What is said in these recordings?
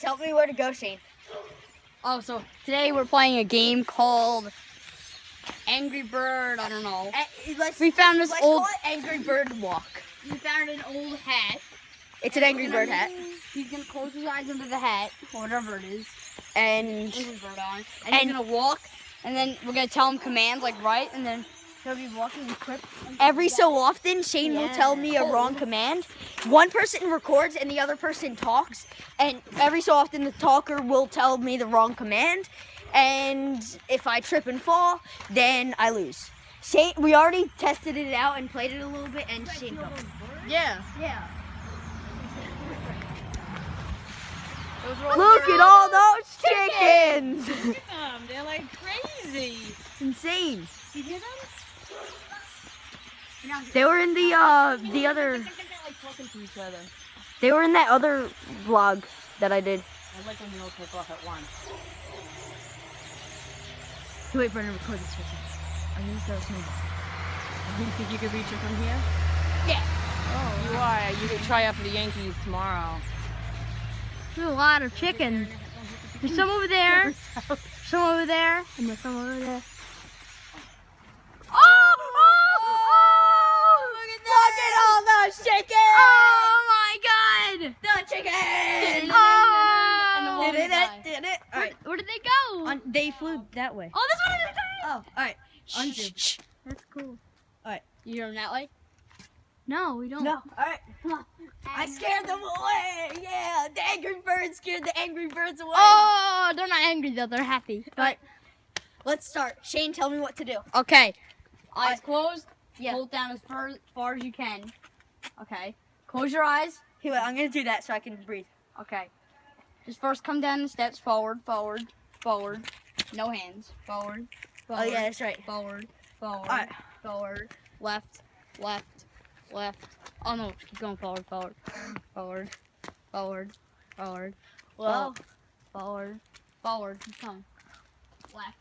tell me where to go, Shane. Oh, so today we're playing a game called Angry Bird. I don't know. We found this old call it Angry Bird Walk. We found an old hat. It's an Angry Bird hat. He's gonna close his eyes under the hat, or whatever it is. And Angry Bird on. And he's gonna walk, and then we're gonna tell him commands like right, and then he'll be walking and trip. every so often, Shane will tell me a wrong command. One person records and the other person talks. And every so often, the talker will tell me the wrong command. And if I trip and fall, then I lose. Shane, we already tested it out and played it a little bit, and Shane fell. Yeah. Yeah. Look at all those chickens! They're like crazy. It's insane. You hear them? They were in the other. They're like talking to each other. They were in that other vlog that I did. I like when they all take off at once. Wait, Brennan, record this for a second. I'm gonna start snowball. You think you could reach it from here? Yeah. Oh, you are. You could try out for the Yankees tomorrow. There's a lot of chickens. There's some over there, some over there, and there's some over there. Oh! Look at all those chickens! Oh my God! The chickens! Oh! Did it? All right. Where did they go? They flew that way. Oh, this one is Oh, all right. Shh. That's cool. You hear them that way? No, we don't. No. All right. I scared them away. Yeah, the Angry Birds scared the Angry Birds away. Oh, they're not angry though. They're happy. All right. Let's start. Shane, tell me what to do. Okay. Eyes closed. Yeah. Hold down as far as you can. Okay. Close your eyes. Here, wait, I'm gonna do that so I can breathe. Okay. Just first come down the steps. Forward, forward, forward. No hands. Forward, forward. Oh yeah, that's right. Forward, forward, All right. forward. Left, left, left. Oh no, keep going forward, forward, forward, forward, forward. Well, Forward, forward. Keep going. Left.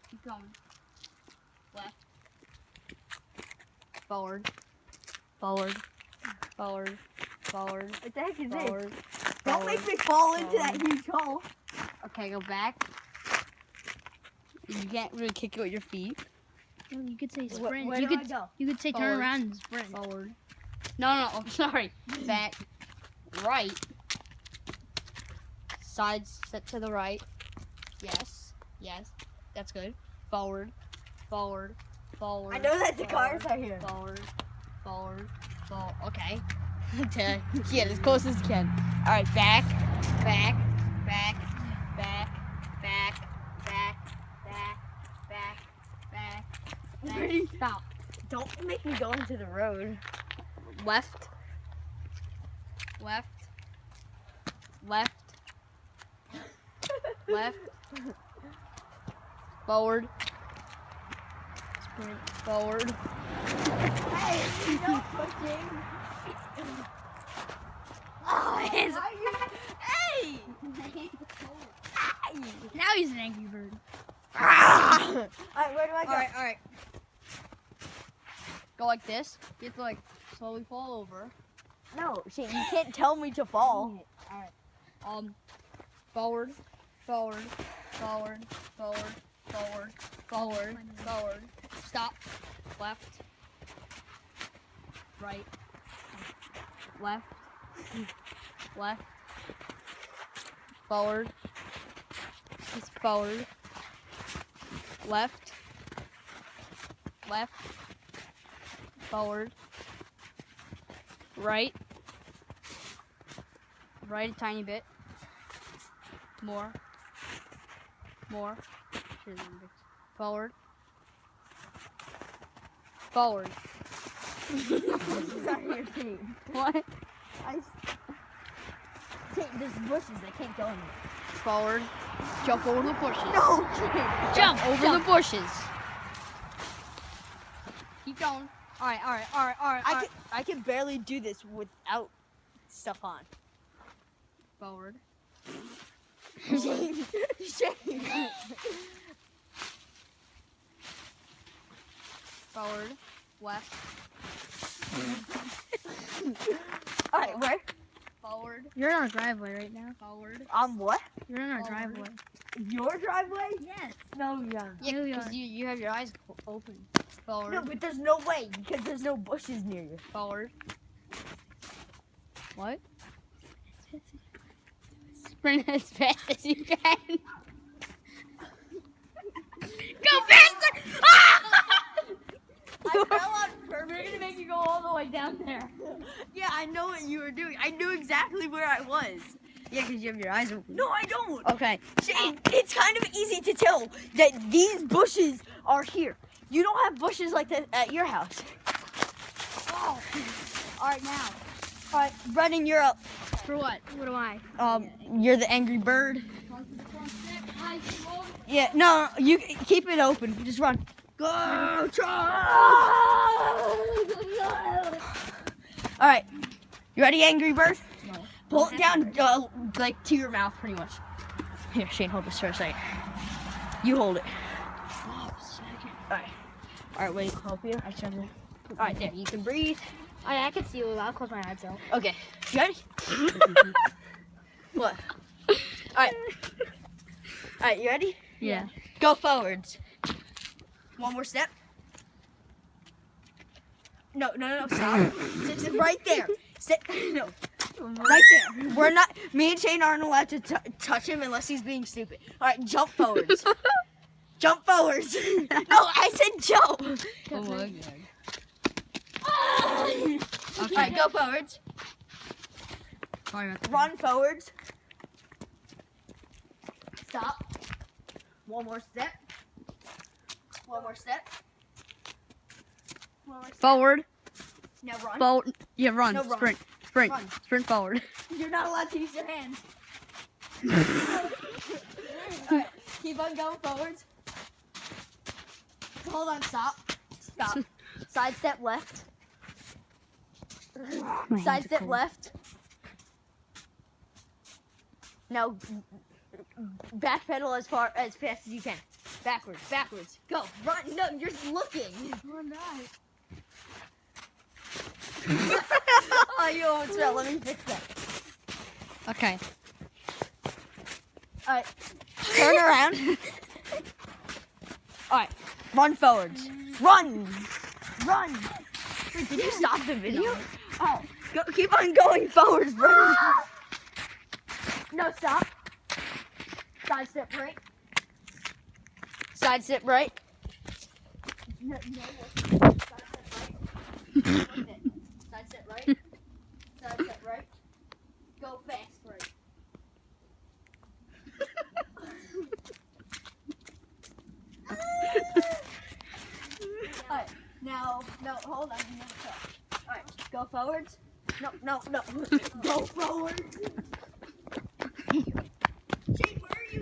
Keep going. Left. Forward. Forward. Forward. Forward. what the heck is Forward. this? Don't make me fall into that forward. huge hole. Okay, go back. You can't really kick it with your feet. You could say sprint. Where you do could I go? you could say turn Forward. around and sprint. Forward. No, I'm sorry. Back. Right. Sides set to the right. Yes. Yes. That's good. Forward. Forward. Forward. I know that the cars forward, are here. Forward. Forward. Forward. Okay. Get as close as you can. All right. Back. Back. Back. Back. Back. Back. Back. Back. Back. Ready? Stop. Don't make me go into the road. Left. Left. Left. Left. Forward. Sprint. Forward. Hey, no pushing. Oh, Hey! Now he's an angry bird. Alright, where do I go? Alright. Go like this. You have to like slowly fall over. No, Shane, you can't tell me to fall. Alright. Forward. Forward. Forward. Forward. Forward. Forward. Forward. Stop. Left. Right. Left. Left. Forward. Just forward. Left. Left. Forward. Right. Right a tiny bit. More. Forward. Forward. Sorry, Shane. What? Shane, there's bushes that can't go in there. Forward. Jump over the bushes. No, Shane. Jump over the bushes. Keep going. Alright. I can barely do this without stuff on. Forward. Shane. Shane. Forward. Left. Alright, where? Forward. You're in our driveway right now. Forward. What? You're in our Forward. driveway. Your driveway? Yes. No, yeah. Yeah, Here we because are. you have your eyes open. Forward. No, but there's no way because there's no bushes near you. Forward. What? Sprint as fast as you can. Go faster! I fell on purpose. We're gonna make you go all the way down there. Yeah, I know what you were doing. I knew exactly where I was. Yeah, because you have your eyes open. No, I don't. Okay. Shane, it's kind of easy to tell that these bushes are here. You don't have bushes like that at your house. Oh. All right, now. All right, Brennan, you're up. For what? What do I? You're the angry bird. Yeah, no, you keep it open. Just run. Go, All right, you ready, angry bird? No. Pull it down, like to your mouth, pretty much. Here, Shane, hold this for a second. You hold it. All right, wait, help you. I tried to. All right, there, you can breathe. I can see you. I'll close my eyes out. Okay, you ready? What? All right, you ready? Yeah. Go forwards. One more step. No, stop. Sit right there. Sit, no, right there. We're not, me and Shane aren't allowed to touch him unless he's being stupid. All right, jump forwards. Jump forwards. No, I said jump. Oh my god. All right, go forwards. Sorry about that. Run forwards. Stop. One more step. One more step. One more step. Forward. Now run. Forward. Yeah, run. No, run. Sprint. Sprint. Run. Sprint forward. You're not allowed to use your hands. Alright, keep on going forwards. Hold on, stop. Stop. Side step left. Side step left. Now backpedal as fast as you can. Backwards. Go. Run. No, you're just looking. Oh, nice. Oh, you almost fell. Let me fix that. Okay. Alright. Turn around. Alright. Run forwards. Run! Wait, did you stop the video? Oh. Go, keep on going forwards, bro. No, stop. Side step right. Side step right. No, Side step right. Side step right. Go fast right. Alright, now, no, hold on. Alright, go forwards. No. Go forwards. Jake, where are you?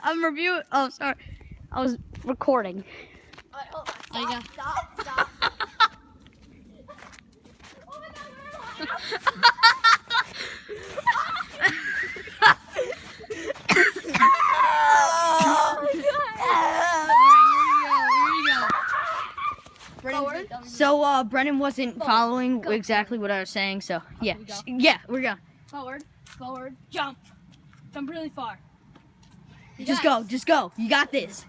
I'm reviewing. Oh, sorry. I was recording. Alright, hold on. There you go. Stop. Oh my god, Forward. So, Brennan wasn't following exactly what I was saying, so, yeah. we go. Yeah, we're going. Forward. Jump. Jump really far. Just go. You got this.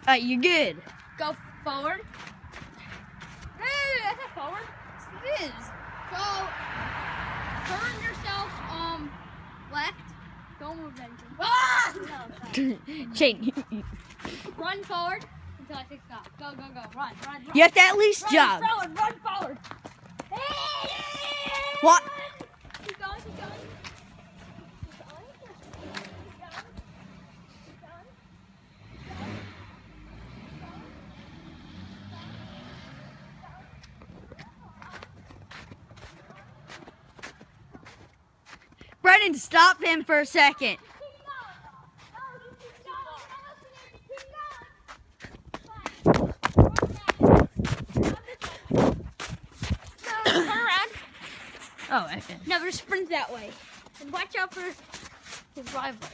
Alright, you're good. Go forward. Hey, that's not forward. It is. Go. Turn yourself left. Don't move anything. Ah! No, Shane, run forward until I say stop. Go. Run. you have to at least jog. Run forward. Hey! What? Keep going. Brennan, stop him for a second. Turn around. Oh, okay. Never sprint that way. And watch out for the driveway.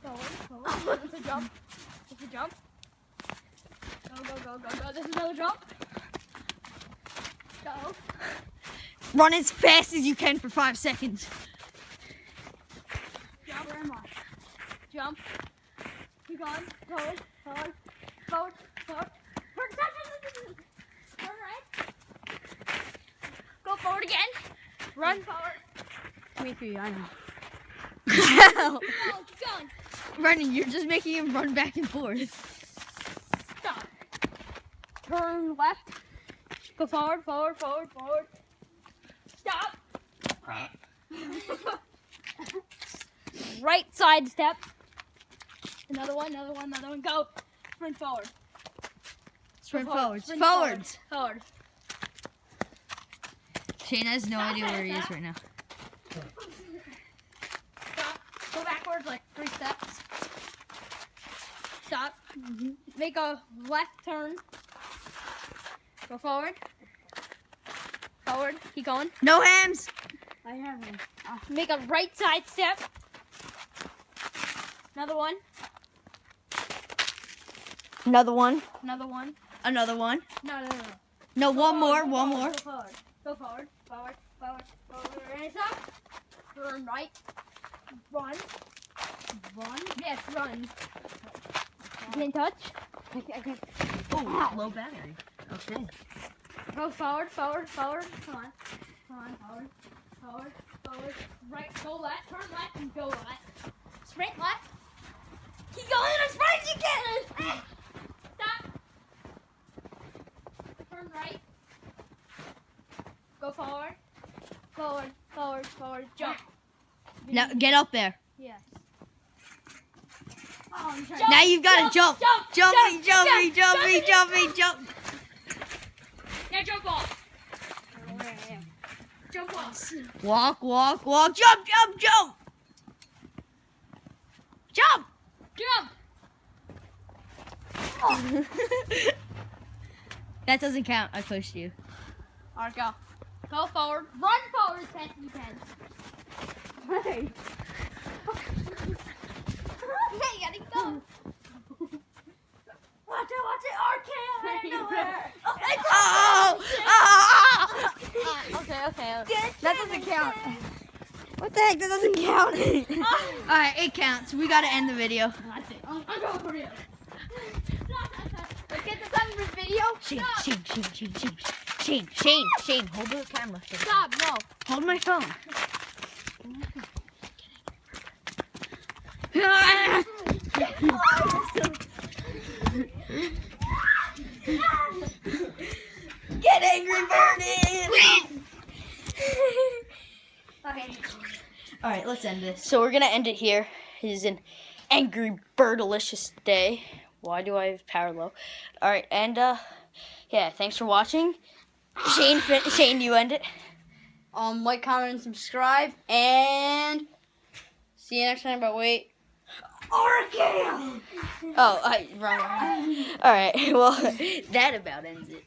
Forward. This is a jump. Go. This is another jump. Run as fast as you can for 5 seconds. Jump. Where am I? Jump. Keep going. Forward. Forward. Forward. Forward. Turn right. Go forward again. Run forward. Me too, I know. Go. Keep going. Brendan, you're just making him run back and forth. Stop. Turn left. Go forward. Forward. Forward. Forward. Stop. Right side step. Another one. Another one. Another one. Go. Sprint forward. Sprint Forward, forwards. sprint Forwards. Forward. Shane has no idea where he is right now. Stop. Go backwards like 3 steps. Stop. Make a left turn. Go forward. Forward. Keep going. No hands. I have him. Make a right side step. Another one. Another one. Another one. Another one. No. No, Go one more. forward, go One forward, more. Go forward. Go forward. Forward. Forward. Forward. Ready, stop. Turn right. Run. Run. Yes, run. Can't touch. I can't. Oh, low battery. Okay. Go forward. Forward. Forward. Come on. Come on. Forward. Forward. Forward. Right. Go left. Turn left and go left. Sprint left. Keep going as fast as you can. Stop. Turn right. Go forward. Forward. Forward. Forward. Jump. Now get up there. Yes. Oh, I'm trying. Now you've got to jump. Jump. Jumping, jump, jumping, jump, jumping, jumping, jump. Now jump off. I don't know where I am. Jump off. Walk, walk, walk. Jump, jump, jump. Jump. Jump. That doesn't count. I pushed you. Alright, go. Go forward. Run forward as fast as you can. Hey. Hey, you gotta go. Watch it, RKO out of nowhere. Oh! Oh! Okay. That doesn't count. What the heck? That doesn't count. Alright, it counts. We gotta end the video. That's it. I'm going for you. Let's get this done with video. Shane, hold the camera. Stop, no. Hold my phone. Get angry, Vernon! Okay. Alright, let's end this. So we're gonna end it here. It is an angry bird-delicious day. Why do I have power low? Alright, and yeah, thanks for watching. Shane, you end it. Like, comment, and subscribe, and see you next time. But wait. Oh, wrong. Alright, well, that about ends it.